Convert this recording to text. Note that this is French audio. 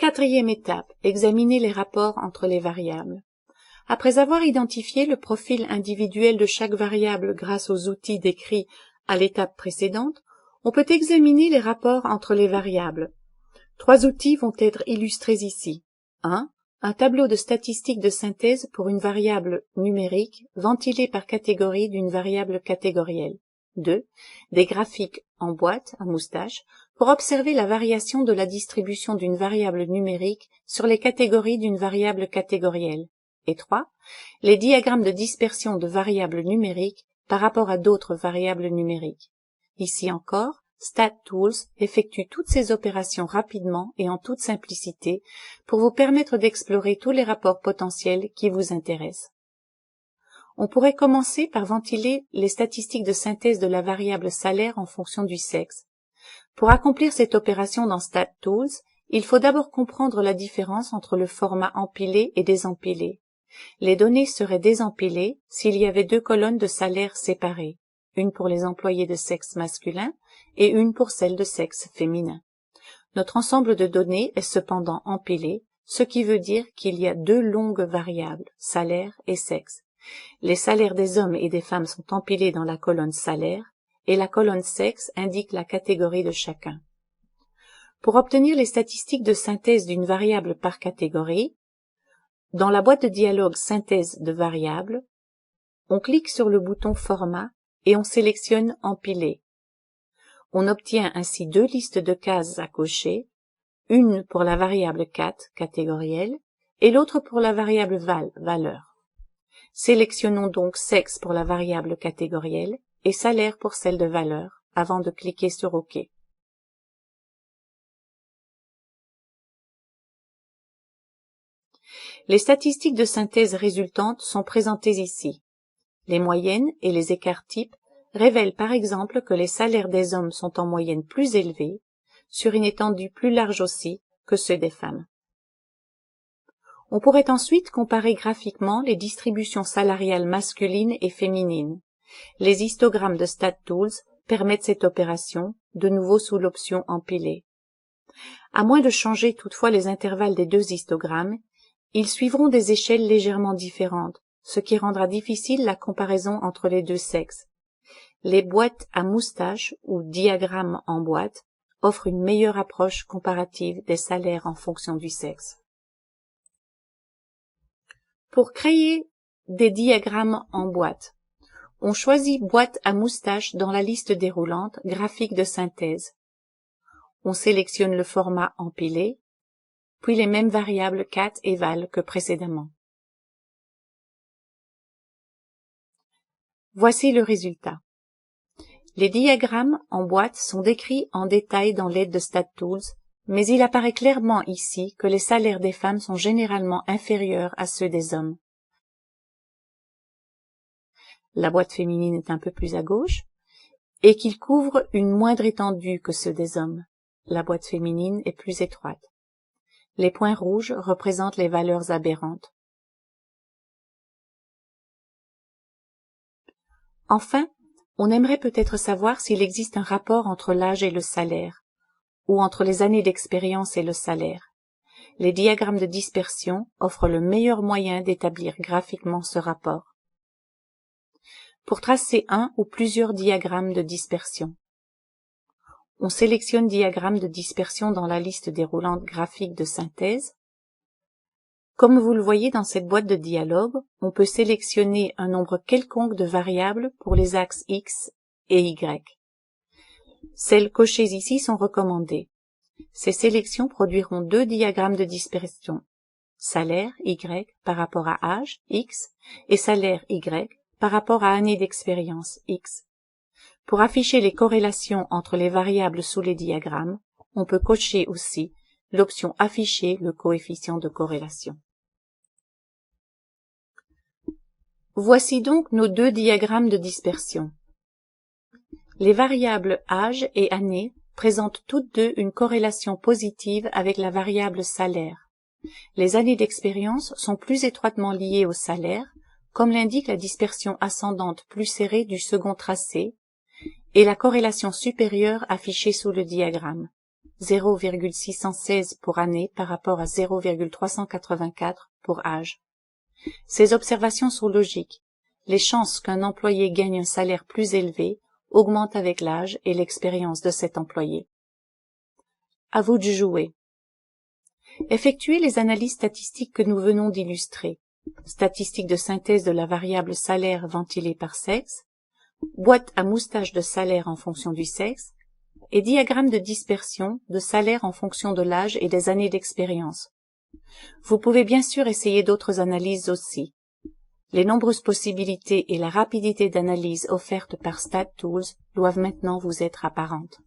Quatrième étape, examiner les rapports entre les variables. Après avoir identifié le profil individuel de chaque variable grâce aux outils décrits à l'étape précédente, on peut examiner les rapports entre les variables. Trois outils vont être illustrés ici. 1. Un tableau de statistiques de synthèse pour une variable numérique ventilée par catégorie d'une variable catégorielle. 2. Des graphiques en boîte à moustache pour observer la variation de la distribution d'une variable numérique sur les catégories d'une variable catégorielle. Et 3. Les diagrammes de dispersion de variables numériques par rapport à d'autres variables numériques. Ici encore, StatTools effectue toutes ces opérations rapidement et en toute simplicité pour vous permettre d'explorer tous les rapports potentiels qui vous intéressent. On pourrait commencer par ventiler les statistiques de synthèse de la variable salaire en fonction du sexe. Pour accomplir cette opération dans StatTools, il faut d'abord comprendre la différence entre le format empilé et désempilé. Les données seraient désempilées s'il y avait deux colonnes de salaire séparées, une pour les employés de sexe masculin et une pour celles de sexe féminin. Notre ensemble de données est cependant empilé, ce qui veut dire qu'il y a deux longues variables, salaire et sexe. Les salaires des hommes et des femmes sont empilés dans la colonne salaire et la colonne sexe indique la catégorie de chacun. Pour obtenir les statistiques de synthèse d'une variable par catégorie, dans la boîte de dialogue synthèse de variables, on clique sur le bouton format et on sélectionne empiler. On obtient ainsi deux listes de cases à cocher, une pour la variable cat catégorielle et l'autre pour la variable valeur. Sélectionnons donc sexe pour la variable catégorielle et salaire pour celle de valeur avant de cliquer sur OK. Les statistiques de synthèse résultantes sont présentées ici. Les moyennes et les écarts types révèlent par exemple que les salaires des hommes sont en moyenne plus élevés, sur une étendue plus large aussi que ceux des femmes. On pourrait ensuite comparer graphiquement les distributions salariales masculines et féminines. Les histogrammes de StatTools permettent cette opération, de nouveau sous l'option empiler. À moins de changer toutefois les intervalles des deux histogrammes, ils suivront des échelles légèrement différentes, ce qui rendra difficile la comparaison entre les deux sexes. Les boîtes à moustache ou diagrammes en boîte offrent une meilleure approche comparative des salaires en fonction du sexe. Pour créer des diagrammes en boîte, on choisit boîte à moustache dans la liste déroulante graphique de synthèse. On sélectionne le format empilé, puis les mêmes variables cat et val que précédemment. Voici le résultat. Les diagrammes en boîte sont décrits en détail dans l'aide de StatTools, mais il apparaît clairement ici que les salaires des femmes sont généralement inférieurs à ceux des hommes. La boîte féminine est un peu plus à gauche, et qu'ils couvrent une moindre étendue que ceux des hommes. La boîte féminine est plus étroite. Les points rouges représentent les valeurs aberrantes. Enfin, on aimerait peut-être savoir s'il existe un rapport entre l'âge et le salaire, ou entre les années d'expérience et le salaire. Les diagrammes de dispersion offrent le meilleur moyen d'établir graphiquement ce rapport. Pour tracer un ou plusieurs diagrammes de dispersion, on sélectionne diagramme de dispersion dans la liste déroulante graphique de synthèse. Comme vous le voyez dans cette boîte de dialogue, on peut sélectionner un nombre quelconque de variables pour les axes X et Y. Celles cochées ici sont recommandées. Ces sélections produiront deux diagrammes de dispersion, salaire Y par rapport à âge X et salaire Y par rapport à année d'expérience X. Pour afficher les corrélations entre les variables sous les diagrammes, on peut cocher aussi l'option Afficher le coefficient de corrélation. Voici donc nos deux diagrammes de dispersion. Les variables âge et année présentent toutes deux une corrélation positive avec la variable salaire. Les années d'expérience sont plus étroitement liées au salaire, comme l'indique la dispersion ascendante plus serrée du second tracé, et la corrélation supérieure affichée sous le diagramme, 0,616 pour année par rapport à 0,384 pour âge. Ces observations sont logiques. Les chances qu'un employé gagne un salaire plus élevé augmentent avec l'âge et l'expérience de cet employé. À vous de jouer. Effectuez les analyses statistiques que nous venons d'illustrer. Statistiques de synthèse de la variable salaire ventilée par sexe, boîte à moustache de salaire en fonction du sexe, et diagramme de dispersion de salaire en fonction de l'âge et des années d'expérience. Vous pouvez bien sûr essayer d'autres analyses aussi. Les nombreuses possibilités et la rapidité d'analyse offertes par StatTools doivent maintenant vous être apparentes.